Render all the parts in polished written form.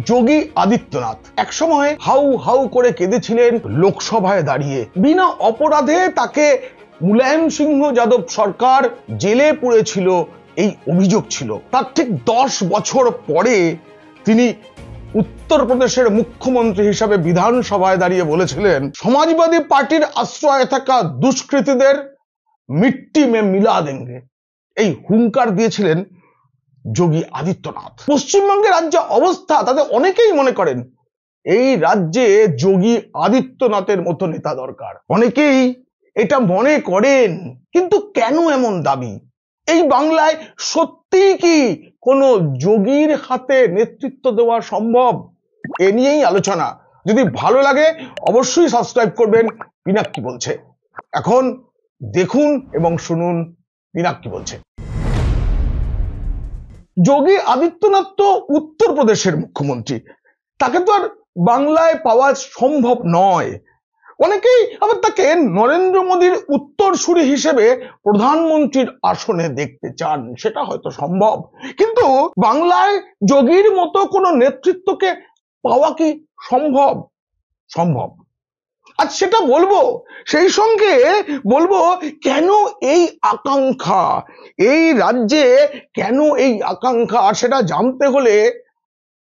যোগী আদিত্যনাথ একসময় how how করে কেঁদেছিলেন লোকসভায় দাঁড়িয়ে। বিনা অপরাধে তাকে মুলায়ম সিংহ যাদব সরকার জেলে পুরেছিল, এই অভিযোগ ছিল। তার ঠিক 10 বছর পরে তিনি উত্তরপ্রদেশের মুখ্যমন্ত্রী হিসাবে বিধানসভায় দাঁড়িয়ে বলেছিলেন, সমাজবাদী পার্টির আশ্রয়ে থাকা দুষ্কৃতীদের মিট্টি মে মিলা দেঙ্গে। এই হুঙ্কার দিয়েছিলেন যোগী আদিত্যনাথ। পশ্চিমবঙ্গের রাজ্য অবস্থা তাতে অনেকেই মনে করেন এই রাজ্যে যোগী আদিত্যনাথের মতো নেতা দরকার। অনেকেই এটা মনে করেন, কিন্তু কেন এমন দাবি? এই বাংলায় সত্যি কি কোনো যোগীর হাতে নেতৃত্ব দেওয়া সম্ভব? এ নিয়েই আলোচনা। যদি ভালো লাগে অবশ্যই সাবস্ক্রাইব করবেন পিনাক কি বলছে। এখন দেখুন এবং শুনুন পিনাক কি বলছে। যোগী আদিত্যনাথ তো উত্তরপ্রদেশের মুখ্যমন্ত্রী, তাকে তো আর বাংলায় পাওয়া সম্ভব নয়। অনেকেই আবার তাকে নরেন্দ্র মোদীর উত্তরসূরি হিসেবে প্রধানমন্ত্রীর আসনে দেখতে চান, সেটা হয়তো সম্ভব। কিন্তু বাংলায় যোগীর মতো কোনো নেতৃত্বকে পাওয়া কি সম্ভব? সম্ভব। আজ সেটা বলবো, সেই সঙ্গে বলবো কেন এই আকাঙ্ক্ষা, এই রাজ্যে কেন এই আকাঙ্ক্ষা। সেটা জানতে হলে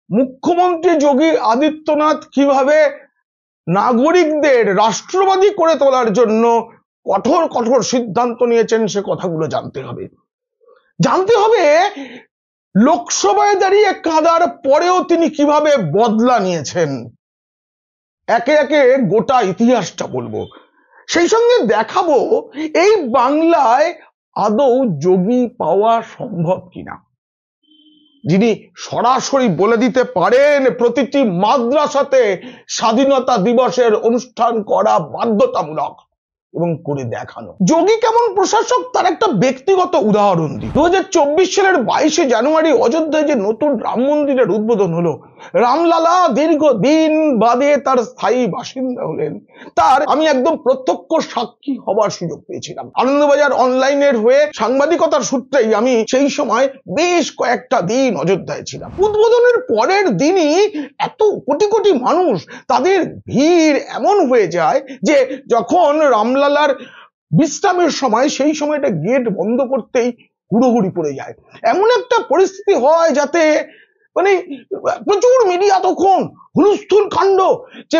মুখ্যমন্ত্রী যোগী আদিত্যনাথ কিভাবে নাগরিকদের রাষ্ট্রবাদী করে তোলার জন্য কঠোর কঠোর সিদ্ধান্ত নিয়েছেন সে কথাগুলো জানতে হবে। জানতে হবে লোকসভায় দাঁড়িয়ে কাঁদার পরেও তিনি কিভাবে বদলা নিয়েছেন। একে একে গোটা ইতিহাসটা বলবো, সেই সঙ্গে দেখাবো এই বাংলায় আদৌ যোগী পাওয়া সম্ভব কিনা, যিনি সরাসরি বলে দিতে পারেন প্রতিটি মাদ্রাসাতে স্বাধীনতা দিবসের অনুষ্ঠান করা বাধ্যতামূলক এবং করে দেখানো। যোগী কেমন প্রশাসক তার একটা ব্যক্তিগত উদাহরণ দিই। 2024 সালের 22শে জানুয়ারি অযোধ্যায় যে নতুন রাম মন্দিরের উদ্বোধন হলো, রামলালা দীর্ঘদিন বাদে তার স্থায়ী বাসিন্দা হলেন, তার আমি একদম প্রত্যক্ষ সাক্ষী হবার সুযোগ পেয়েছিলাম। আনন্দবাজার অনলাইনের হয়ে সাংবাদিকতার সূত্রেই আমি সেই সময় বেশ কয়েকটা দিন অযোধ্যায় ছিলাম। উদ্বোধনের পরের দিনই এত কোটি কোটি মানুষ, তাদের ভিড় এমন হয়ে যায় যে যখন রামলালার বিশ্রামের সময়, সেই সময়টা গেট বন্ধ করতেই হুড়োহুড়ি পড়ে যায়। এমন একটা পরিস্থিতি হয় যাতে মানে প্রচুর মিডিয়া তখন হুলস্থুল কাণ্ড, যে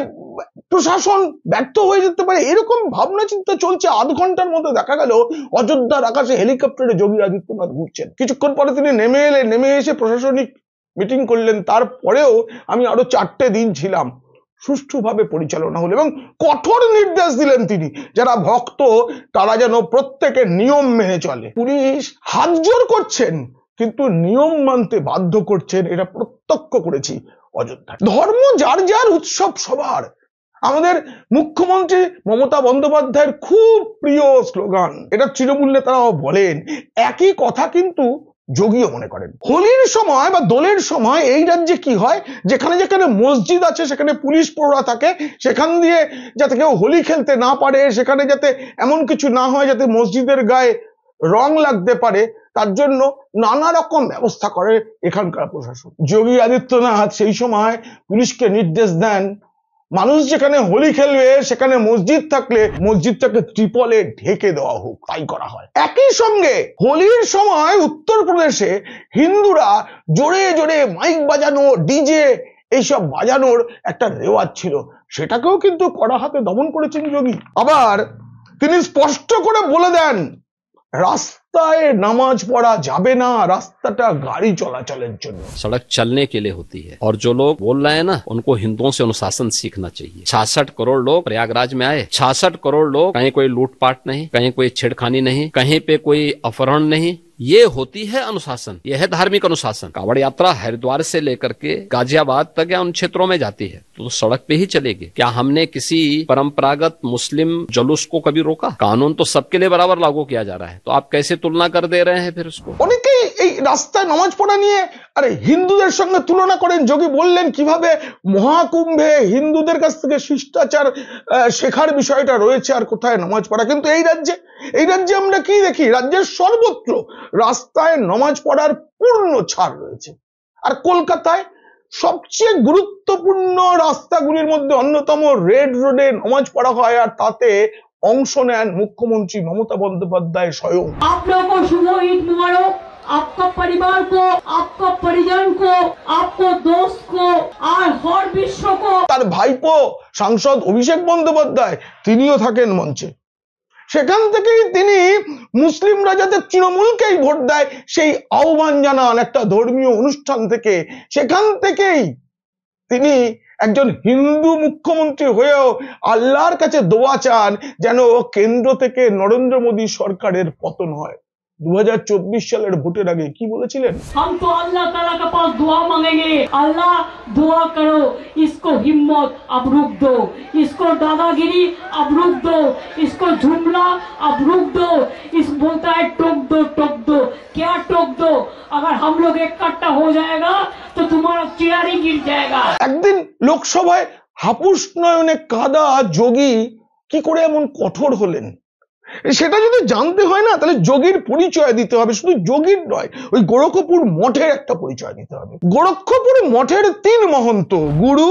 প্রশাসন ব্যর্থ হয়ে যেতে পারে এরকম ভাবনা চিন্তা চলছে। আধ ঘন্টার মধ্যে দেখা গেল অযোধ্যার আকাশে হেলিকপ্টারে যোগী আদিত্যনাথ ঘুরছেন। কিছুক্ষণ পরে তিনি নেমে এসে প্রশাসনিক মিটিং করলেন। তারপরেও আমি আরো 4টে দিন ছিলাম, সুষ্ঠুভাবে পরিচালনা হলো এবং কঠোর নির্দেশ দিলেন তিনি, যারা ভক্ত তারা যেন প্রত্যেকে নিয়ম মেনে চলে। পুলিশ হাত জোর করছেন কিন্তু নিয়ম মানতে বাধ্য করছেন, এটা প্রত্যক্ষ করেছি অযোধ্যায়। ধর্ম যার যার, উৎসব সবার। আমাদের মুখ্যমন্ত্রী মমতা বন্দ্যোপাধ্যায়ের খুব প্রিয় স্লোগান, এটা তৃণমূল নেতারাও বলেন। একই কথা কিন্তু যোগীও মনে করেন। হোলির সময় বা দোলের সময় এই রাজ্যে কি হয়, যেখানে যেখানে মসজিদ আছে সেখানে পুলিশ প্রহরা থাকে, সেখান দিয়ে যাতে কেউ হোলি খেলতে না পারে, সেখানে যাতে এমন কিছু না হয় যাতে মসজিদের গায়ে রং লাগতে পারে, তার জন্য নানা রকম ব্যবস্থা করে এখানকার প্রশাসন। যোগী আদিত্যনাথ সেই সময় পুলিশকে নির্দেশ দেন, মানুষ যেখানে হোলি খেলবে সেখানে মসজিদ থাকলে মসজিদটাকে ত্রিপলে ঢেকে দেওয়া হোক, তাই করা হয়। একই সঙ্গে হোলির সময় উত্তরপ্রদেশে হিন্দুরা জোরে জোরে মাইক বাজানো, ডিজে এইসব বাজানোর একটা রেওয়াজ ছিল, সেটাকেও কিন্তু কড়া হাতে দমন করেছেন যোগী। আবার তিনি স্পষ্ট করে বলে দেন রাস্তায় নামাজ পড়া যাবে না, রাস্তাটা গাড়ি চলাচলের জন্য। सड़क चलने के लिए होती है और जो लोग बोल रहे हैं ना, उनको हिंदुओं से अनुशासन सीखना चाहिए। 66 करोड़ लोग प्रयागराज में आए, 66 करोड़ लोग, कहीं कोई लूटपाट नहीं, कहीं कोई छेड़खानी नहीं, कहीं पे कोई अपहरण नहीं, ये होती है अनुशासन, यह है धार्मिक अनुशासन। कावड़ यात्रा हरिद्वार से लेकर के गाजियाबाद तक या उन क्षेत्रों में जाती है तो सड़क पे ही चलेगी। क्या हमने किसी परंपरागत मुस्लिम जुलूस को कभी रोका? कानून तो सबके लिए बराबर लागू किया जा रहा है, तो आप कैसे तुलना कर दे रहे हैं फिर उसको? অনেকেই এই রাস্তায় নামাজ পড়া নিয়ে আরে হিন্দুদের সঙ্গে তুলনা করেন। যোগী বললেন কিভাবে মহাকুম্ভে হিন্দুদের কাছ থেকে শিষ্টাচার শেখার বিষয়টা রয়েছে আর কোথায় নামাজ পড়া। কিন্তু এই রাজ্যে আমরা কি দেখি, রাজ্যের সর্বত্র রাস্তায় নামাজ পড়ার পূর্ণ ছাড় রয়েছে। আর কলকাতায় সবচেয়ে গুরুত্বপূর্ণ রাস্তাগুলির মধ্যে অন্যতম রেড রোডে নামাজ পড়া হয়, আর তাতে অংশ নেন মুখ্যমন্ত্রী মমতা বন্দ্যোপাধ্যায় স্বয়ং। आप लोगों को शुभ ईद मुबारक, आपका परिवार को, आपका परिजन को, आपको दोस्त को और हर विश्व को। তার ভাইপো সাংসদ অভিষেক বন্দ্যোপাধ্যায় তিনিও থাকেন মঞ্চে। সেখান থেকেই তিনি মুসলিমরা যাতে তৃণমূলকেই ভোট দেয় সেই আহ্বান জানান একটা ধর্মীয় অনুষ্ঠান থেকে। সেখান থেকেই তিনি একজন হিন্দু মুখ্যমন্ত্রী হয়েও আল্লাহর কাছে দোয়া চান যেন কেন্দ্র থেকে নরেন্দ্র মোদী সরকারের পতন হয়। 2024 সালের ভোটের আগে কি বলেছিলেন? हम तो अल्लाह ताला के पास दुआ मांगेंगे, अल्लाह दुआ करो, इसको हिम्मत अब रुक दो, इसको दादागिरी अब रुक दो, इसको जुमला अब रुक दो। इस बोलता है टोक दो, क्या टोक दो? अगर हम लोग इकट्ठा हो जाएगा तो तुम्हारा चेयर ही गिर जाएगा। একদিন লোকসভায় হাপুস নয়নে কাদা যোগী কি করে এমন কঠোর হলেন, সেটা যদি জানতে হয় না তাহলে যোগীর পরিচয় দিতে হবে। শুধু যোগীর নয়, ওই গোরক্ষপুর মঠের একটা পরিচয় দিতে হবে। গোরক্ষপুর মঠের 3 মহন্ত, গুরু,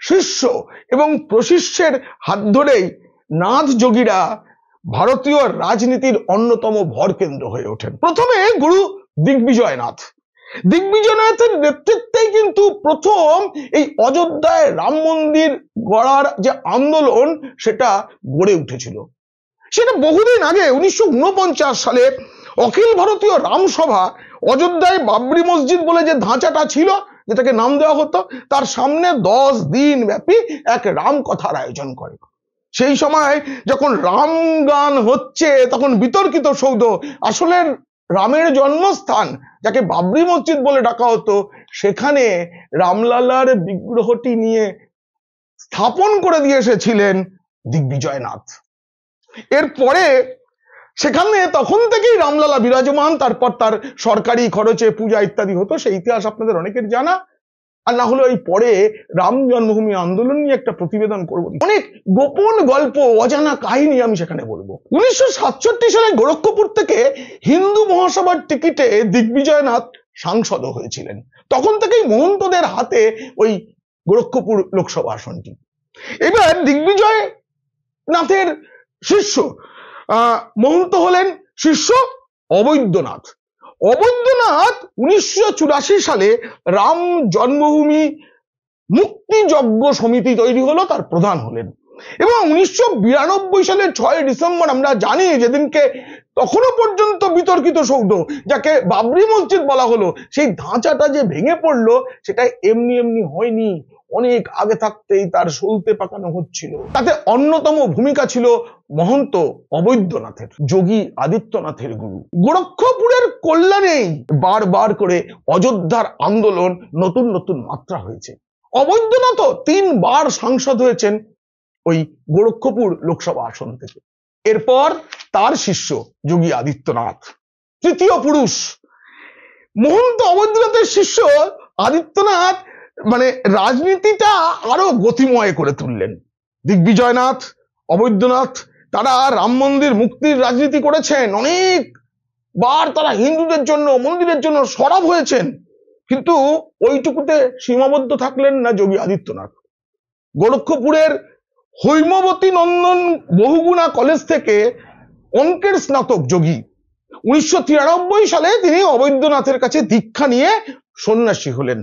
শিষ্য এবং প্রশিষ্যের হাত ধরেই নাথ যোগীরা ভারতীয় রাজনীতির অন্যতম ভরকেন্দ্র হয়ে ওঠেন। প্রথমে গুরু দিগ্বিজয়নাথ। দিগ্বিজয়নাথের নেতৃত্বেই কিন্তু প্রথম এই অযোধ্যায় রাম মন্দির গড়ার যে আন্দোলন সেটা গড়ে উঠেছিল। সেটা বহুদিন আগে 1949 সালে অখিল ভারতীয় রামসভা অযোধ্যায় বাবরি মসজিদ বলে যে ধাঁচাটা ছিল, যেটাকে নাম দেওয়া হতো, তার সামনে 10 দিন ব্যাপী এক রাম কথার আয়োজন করে। সেই সময় যখন রাম গান হচ্ছে তখন বিতর্কিত সৌধ, আসলে রামের জন্মস্থান যাকে বাবরি মসজিদ বলে ডাকা হতো, সেখানে রামলালার বিগ্রহটি নিয়ে স্থাপন করে দিয়ে এসেছিলেন দিগ্বিজয়নাথ। এরপরে সেখানে তখন থেকেই রামলালা বিরাজমান, তারপর তার সরকারি খরচে পূজা ইত্যাদি হতো। সেই ইতিহাস আপনাদের অনেকের জানা, আর না হলে ওই পরে রাম জন্মভূমি আন্দোলন নিয়ে একটা প্রতিবেদন করব। অনেক গোপন গল্প, অজানা কাহিনী আমি সেখানে বলবো। 1967 সালে গোরক্ষপুর থেকে হিন্দু মহাসভার টিকিটে দিগ্বিজয়নাথ সাংসদ হয়েছিলেন। তখন থেকেই মহন্তদের হাতে ওই গোরক্ষপুর লোকসভা আসনটি। এবার দিগ্বিজয় নাথের শিষ্য মহন্ত হলেন শিষ্য অবৈদ্যনাথ। অবৈদ্যনাথ 1984 সালে রাম জন্মভূমি মুক্তি যজ্ঞ সমিতি তৈরি হলো, তার প্রধান হলেন। এবং 1992 সালের 6 ডিসেম্বর আমরা জানি, যেদিনকে তখনো পর্যন্ত বিতর্কিত সৌধ যাকে বাবরি মসজিদ বলা হলো, সেই ধাঁচাটা যে ভেঙে পড়লো সেটা এমনি এমনি হয়নি, অনেক আগে থাকতেই তার সলতে পাকানো হচ্ছিল। তাতে অন্যতম ভূমিকা ছিল মহন্ত অবৈদ্যনাথের, যোগী আদিত্যনাথের গুরু। গোরক্ষপুরের কল্যাণেই বারবার করে অযোধ্যার আন্দোলন নতুন নতুন মাত্রা হয়েছে। অবৈদ্যনাথও 3 বার সাংসদ হয়েছেন ওই গোরক্ষপুর লোকসভা আসন থেকে। এরপর তার শিষ্য যোগী আদিত্যনাথ, তৃতীয় পুরুষ। মহন্ত অবৈদ্যনাথের শিষ্য আদিত্যনাথ মানে রাজনীতিটা আরো গতিময় করে তুললেন। দিগ্বিজয়নাথ, অবৈদ্যনাথ তারা রাম মন্দির মুক্তির রাজনীতি করেছেন, অনেক বার তারা হিন্দুদের জন্য মন্দিরের জন্য সরব হয়েছেন, কিন্তু ওইটুকুতে সীমাবদ্ধ থাকলেন না যোগী আদিত্যনাথ। গোরক্ষপুরের হৈমবতী নন্দন বহুগুণা কলেজ থেকে অঙ্কের স্নাতক যোগী। 1993 সালে তিনি অবৈদ্যনাথের কাছে দীক্ষা নিয়ে সন্ন্যাসী হলেন।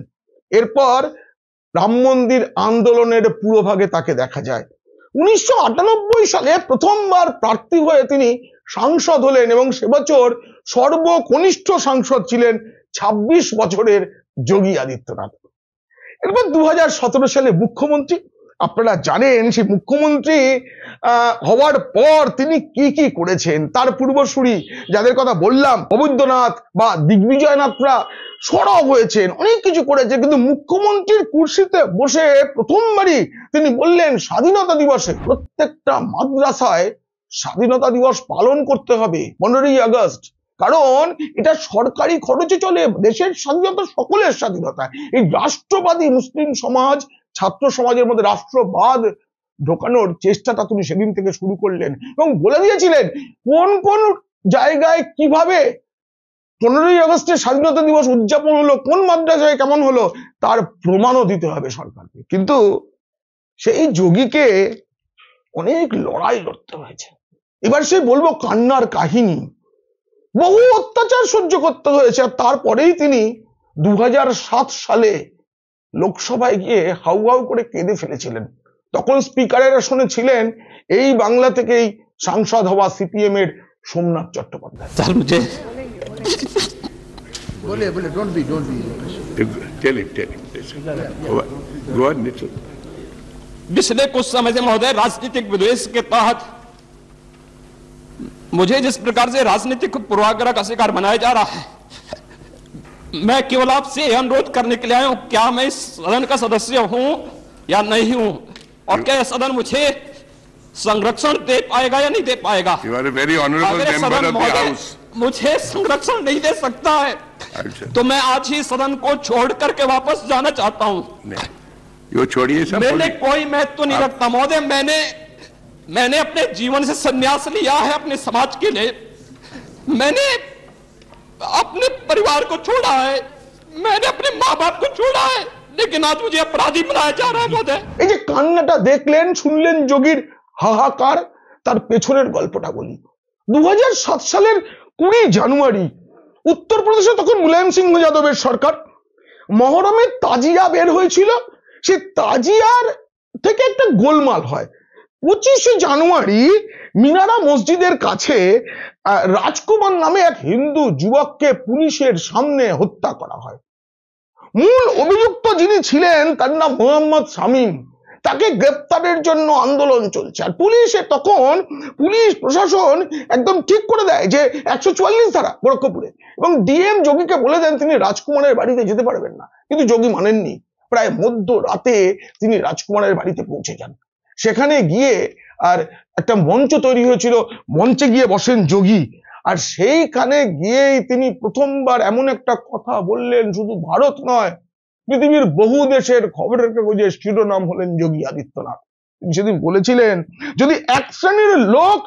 এরপর রাম মন্দির আন্দোলনের পুরোভাগে তাকে দেখা যায়। 1998 সালে প্রথমবার প্রার্থী হয়ে তিনি সাংসদ হলেন এবং সে বছর সর্বকনিষ্ঠ সাংসদ ছিলেন 26 বছরের যোগী আদিত্যনাথ। এরপর 2017 সালে মুখ্যমন্ত্রী। আপনারা জানেন সেই মুখ্যমন্ত্রী হওয়ার পর তিনি কি কি করেছেন, তার পূর্বসূরি যাদের কথা বললাম অবৈদ্যনাথ বা দিগ্বিজয়নাথরা সরব হয়েছেন, অনেক কিছু করেছেন, কিন্তু মুখ্যমন্ত্রীর কুর্সিতে বসে প্রথমবারই তিনি বললেন স্বাধীনতা দিবসে প্রত্যেকটা মাদ্রাসায় স্বাধীনতা দিবস পালন করতে হবে 15ই আগস্ট, কারণ এটা সরকারি খরচে চলে, দেশের স্বাধীনতা সকলের স্বাধীনতা। এই রাষ্ট্রবাদী মুসলিম সমাজ, ছাত্র সমাজের মধ্যে রাষ্ট্রবাদ ঢোকানোর চেষ্টাটা তিনি সেদিন থেকে শুরু করলেন এবং বলে দিয়েছিলেন কোন কোন জায়গায় কিভাবে 15ই আগস্টের স্বাধীনতা দিবস উদযাপন হলো কোন মাদ্রাসায় কেমন হলো তার প্রমাণও দিতে হবে সরকারকে। কিন্তু সেই যোগীকে অনেক লড়াই লড়তে হয়েছে। এবার সে বলবো কান্নার কাহিনী, বহু অত্যাচার সহ্য করতে হয়েছে। আর তারপরেই তিনি 2007 সালে লোকসভায় গিয়ে হাউ হাউ করে কেঁদে ফেলেছিলেন। তখন স্পিকারের আসনে ছিলেন এই বাংলা থেকেই সাংসদ হওয়া সিপিএম এর সোমনাথ চট্টোপাধ্যায়। सर मुझे बोले don't be tell it go on Nitin. पिछले कुछ समय से महोदय राजनीतिक विद्वेष के तहत मुझे जिस प्रकार से राजनीतिक पूर्वाग्रह का शिकार बनाया जा रहा है, मैं केवल आपसे अनुरोध करने के लिए आया हूं, क्या मैं इस सदन का सदस्य हूं या नहीं हूं, और क्या यह सदन मुझे संरक्षण दे पाएगा या नहीं दे पाएगा। You are a very honourable member of the house. मुझे संरक्षण नहीं दे सकता है तो मैं आज ही सदन को छोड़ करके वापस जाना चाहता हूं। यो छोड़िए सब। मैंने कोई महत्व नहीं रखता महोदय, मैंने अपने जीवन से संन्यास लिया है अपने समाज के लिए, मैंने अपने परिवार को छोड़ा है, मैंने अपने माँ बाप को छोड़ा है, लेकिन आज मुझे अपराधी बनाया जा रहा है महोदय। এই যে কান্নাটা দেখলেন, শুনলেন যোগীর হাহাকার, তার পেছনের গল্পটা বলি। 2007 সালের 20 জানুয়ারি উত্তরপ্রদেশে তখন মুলায়ম সিংহ যাদবের সরকার, মহরমের তাজিয়া বের হয়েছিল। সেই তাজিয়ার থেকে একটা গোলমাল হয়। 25শে জানুয়ারি মিনারা মসজিদের কাছে রাজকুমার নামে এক হিন্দু যুবককে পুলিশের সামনে হত্যা করা হয়। মূল অভিযুক্ত যিনি ছিলেন তার নাম মোহাম্মদ শামীম, তাকে গ্রেপ্তারের জন্য আন্দোলন চলছে। আর পুলিশ প্রশাসন একদম ঠিক করে দেয় যে 144 ধারা গোরক্ষপুরে, এবং ডিএম যোগীকে বলে দেন তিনি রাজকুমারের বাড়িতে যেতে পারবেন না। কিন্তু যোগী মানেননি। প্রায় মধ্যরাতে তিনি রাজকুমারের বাড়িতে পৌঁছে যান। সেখানে গিয়ে আর একটা মঞ্চ তৈরি হয়েছিল, মঞ্চে গিয়ে বসেন যোগী। আর সেইখানে গিয়েই তিনি প্রথমবার এমন একটা কথা বললেন, শুধু ভারত নয় পৃথিবীর বহু দেশের খবরের কাগজে শিরোনাম হলেন যোগী আদিত্যনাথ। তিনি সেদিন বলেছিলেন, যদি এক শ্রেণীর লোক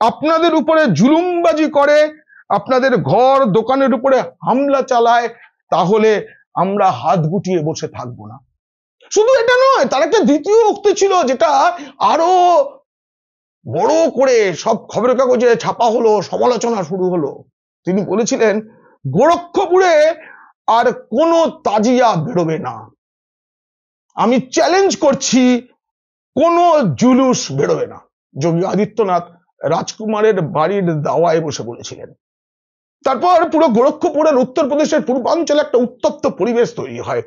আপনাদের উপরে জুলুমবাজি করে, আপনাদের ঘর দোকানের উপরে হামলা চালায়, তাহলে আমরা হাত গুটিয়ে বসে থাকবো না। শুধু এটা নয়, তার একটা দ্বিতীয় উক্তি ছিল যেটা আরো বড় করে সব খবরের কাগজে ছাপা হলো, সমালোচনা শুরু হলো। তিনি বলেছিলেন, গোরক্ষপুরে আর কোনো তাজিয়া বেরোবে না, আমি চ্যালেঞ্জ করছি, কোনো জুলুস বেরোবে না। যোগী আদিত্যনাথ রাজকুমারের বাড়ির দাওয়ায় বসে বলেছিলেন। তারপর পুরো গোরক্ষপুরের উত্তরপ্রদেশের পূর্বাঞ্চলে একটা উত্তপ্ত পরিবেশ তৈরি হয়।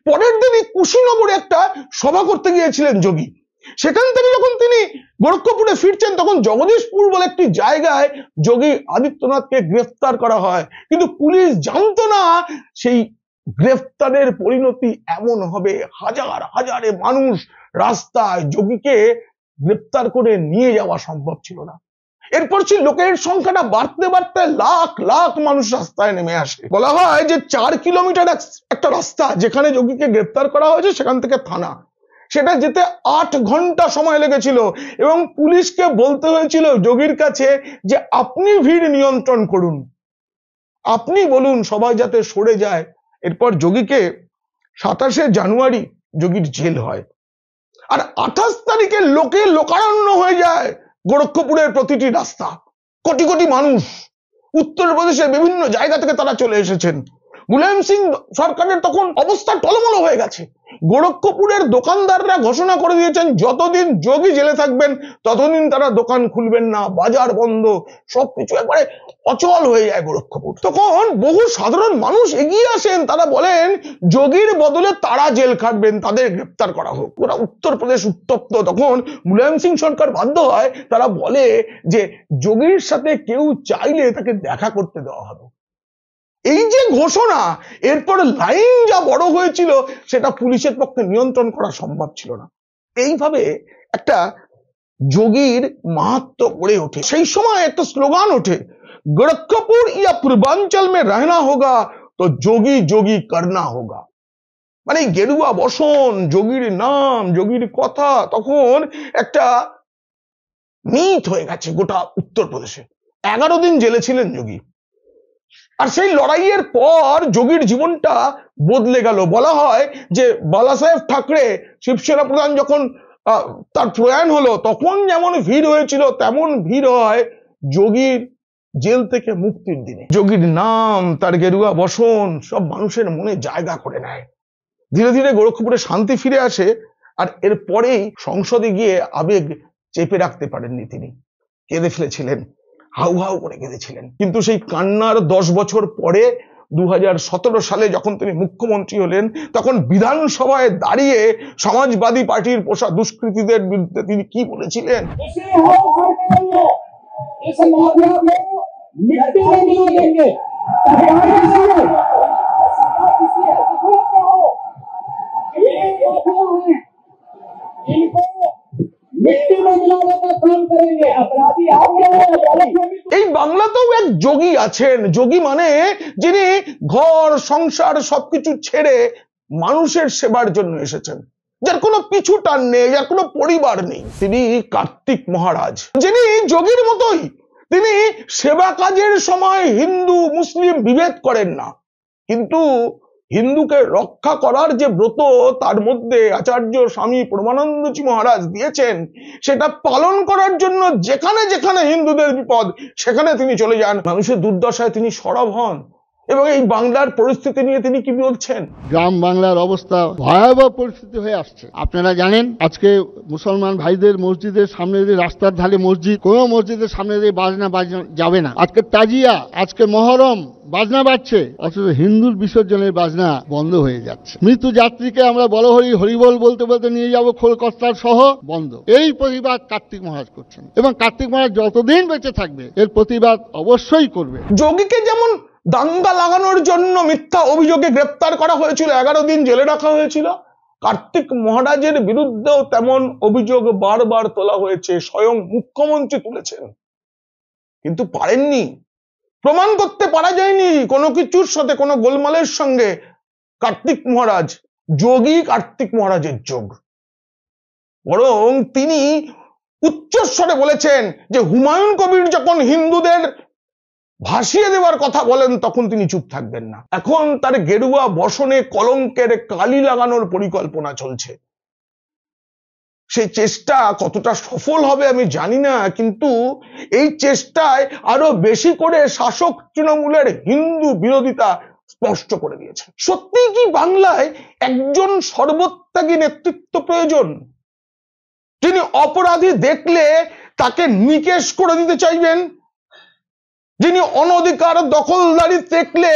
পরের দিনই কুশীনগরে একটা সভা করতে গিয়েছিলেন যোগী। সেখান থেকে যখন তিনি গোরক্ষপুরে ফিরছেন, তখন জগদীশপুর বলে একটি জায়গায় যোগী আদিত্যনাথকে গ্রেফতার করা হয়। কিন্তু পুলিশ জানতো না সেই গ্রেফতারের পরিণতি এমন হবে। হাজার হাজারে মানুষ রাস্তায়, যোগীকে গ্রেফতার করে নিয়ে যাওয়া সম্ভব ছিল না। এরপর সেই লোকের সংখ্যাটা বাড়তে বাড়তে লাখ লাখ মানুষ রাস্তায় নেমে আসে। বলা হয় যে 4 কিলোমিটার একটা রাস্তা যেখানে যোগীকে গ্রেফতার করা হয়েছে, সেখান থেকে থানা, সেটা যেতে 8 ঘন্টা সময় লেগেছিল। এবং পুলিশকে বলতে হয়েছিল যোগীর কাছে যে আপনি ভিড় নিয়ন্ত্রণ করুন, আপনি বলুন সবাই যাতে সরে যায়। এরপর যোগীকে 27শে জানুয়ারি যোগীর জেল হয়। আর 28 তারিখে লোকারণ্য হয়ে যায় গোরক্ষপুরের প্রতিটি রাস্তা। কোটি কোটি মানুষ উত্তরপ্রদেশের বিভিন্ন জায়গা থেকে তারা চলে এসেছেন। মুলায়ম সিং সরকারের তখন অবস্থা টলমল হয়ে গেছে। গোরক্ষপুরের দোকানদাররা ঘোষণা করে দিয়েছেন, যতদিন যোগী জেলে থাকবেন ততদিন তারা দোকান খুলবেন না, বাজার বন্ধ, সবকিছু একবারে অচল হয়ে যায় গোরক্ষপুর। তখন বহু সাধারণ মানুষ এগিয়ে আসেন, তারা বলেন যোগীর বদলে তারা জেল খাটবেন, তাদের গ্রেপ্তার করা হোক। ওরা উত্তরপ্রদেশ উত্তপ্ত। তখন মুলায়ম সিং সরকার বাধ্য হয়, তারা বলে যে যোগীর সাথে কেউ চাইলে তাকে দেখা করতে দেওয়া হবে। এই যে ঘোষণা, এরপর লাইন যা বড় হয়েছিল সেটা পুলিশের পক্ষে নিয়ন্ত্রণ করা সম্ভব ছিল না। এইভাবে একটা যোগীর মাহাত্ম্য গড়ে ওঠে। সেই সময় একটা স্লোগান ওঠে, গোরক্ষপুর ইয়া পূর্বাঞ্চল মে রহনা হোগা তো যোগী যোগী করনা হোগা। মানে গেরুয়া বসন, যোগীর নাম, যোগীর কথা তখন একটা মিথ হয়ে গেছে গোটা উত্তরপ্রদেশে। 11 দিন জেলে ছিলেন যোগী। আর সেই লড়াইয়ের পর যোগীর জীবনটা বদলে গেল। বলা হয় যে বালাসাহেব ঠাকরে শিবসেনা প্রধান যখন তার প্রয়াণ হলো, তখন যেমন ভিড় হয়েছিল তেমন ভিড় হয় যোগীর জেল থেকে মুক্তির দিনে। যোগীর নাম, তার গেরুয়া বসন সব মানুষের মনে জায়গা করে নেয়। ধীরে ধীরে গোরক্ষপুরে শান্তি ফিরে আসে, আর এরপরেই সংসদে গিয়ে আবেগ চেপে রাখতে পারেননি, তিনি কেঁদে ফেলেছিলেন, হাউ হাউ করে কেঁদেছিলেন। কিন্তু সেই কান্নার 10 বছর পরে 2017 সালে যখন তিনি মুখ্যমন্ত্রী হলেন, তখন বিধানসভায় দাঁড়িয়ে সমাজবাদী পার্টির পোষা দুষ্কৃতীদের বিরুদ্ধে তিনি কি বলেছিলেন? এই বাংলাতেও এক যোগী আছেন। যোগী মানে যিনি ঘর সংসার সবকিছু ছেড়ে মানুষের সেবার জন্য এসেছেন, যার কোনো পিছু টান নেই, যার কোনো পরিবার নেই। তিনি কার্তিক মহারাজ, যিনি যোগীর মতোই তিনি সেবা কাজের সময় হিন্দু মুসলিম বিভেদ করেন না, কিন্তু হিন্দুকে রক্ষা করার যে ব্রত তার মধ্যে আচার্য স্বামী প্রমানন্দজি মহারাজ দিয়েছেন, সেটা পালন করার জন্য যেখানে যেখানে হিন্দুদের বিপদ সেখানে তিনি চলে যান। মানুষের দুর্দশায় তিনি সরব হন। এবং এই বাংলার পরিস্থিতি নিয়ে তিনি কি বলছেন? গ্রাম বাংলার অবস্থা ভয়াবহ পরিস্থিতি হয়ে আসছে। আপনারা জানেন, আজকে মুসলমান ভাইদের মসজিদের সামনে দিয়ে, রাস্তার ধারে মসজিদ, কোন মসজিদের সামনে দিয়ে বাজনা যাবে না। আজকে তাজিয়া, আজকে মহরম, বাজনা বাজছে, অথচ হিন্দুর বিসর্জনের বাজনা বন্ধ হয়ে যাচ্ছে। মৃত্যু যাত্রীকে আমরা বলহরি হরিবল বলতে বলতে নিয়ে যাবো খোলকস্তার সহ, বন্ধ। এই প্রতিবাদ কার্তিক মহারাজ করছেন, এবং কার্তিক মহারাজ যতদিন বেঁচে থাকবে এর প্রতিবাদ অবশ্যই করবে। যোগীকে যেমন দাঙ্গা লাগানোর জন্য মিথ্যা অভিযোগে গ্রেপ্তার করা হয়েছিল, 11 দিন জেলে রাখা হয়েছিল, কার্তিক মহারাজের বিরুদ্ধেও তেমন অভিযোগ বারবার তোলা হয়েছে, স্বয়ং মুখ্যমন্ত্রী তুলেছেন, কিন্তু পারেননি, প্রমাণ করতে পারা যায়নি কোনো কিছুর সাথে, কোনো গোলমালের সঙ্গে কার্তিক মহারাজ, যোগী কার্তিক মহারাজের যোগ। বরং তিনি উচ্চস্বরে বলেছেন যে হুমায়ুন কবির যখন হিন্দুদের ভাসিয়ে দেওয়ার কথা বলেন তখন তিনি চুপ থাকবেন না। এখন তার গেরুয়া বসনে কলঙ্কের কালি লাগানোর পরিকল্পনা চলছে। সেই চেষ্টা কতটা সফল হবে আমি জানি না, কিন্তু এই চেষ্টায় আরো বেশি করে শাসক তৃণমূলের হিন্দু বিরোধিতা স্পষ্ট করে দিয়েছে। সত্যিই কি বাংলায় একজন সর্বত্যাগী নেতৃত্ব প্রয়োজন, যিনি অপরাধী দেখলে তাকে নিকেশ করে দিতে চাইবেন, যিনি অনধিকার দখলদারি দেখলে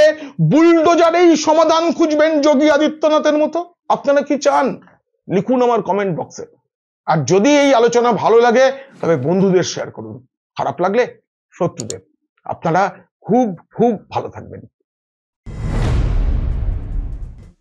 বুলডোজারেই সমাধান খুঁজবেন যোগী আদিত্যনাথের মতো? আপনারা কি চান? লিখুন আমার কমেন্ট বক্সে। আর যদি এই আলোচনা ভালো লাগে তবে বন্ধুদের শেয়ার করুন, খারাপ লাগলে শত্রুদের। আপনারা খুব খুব ভালো থাকবেন।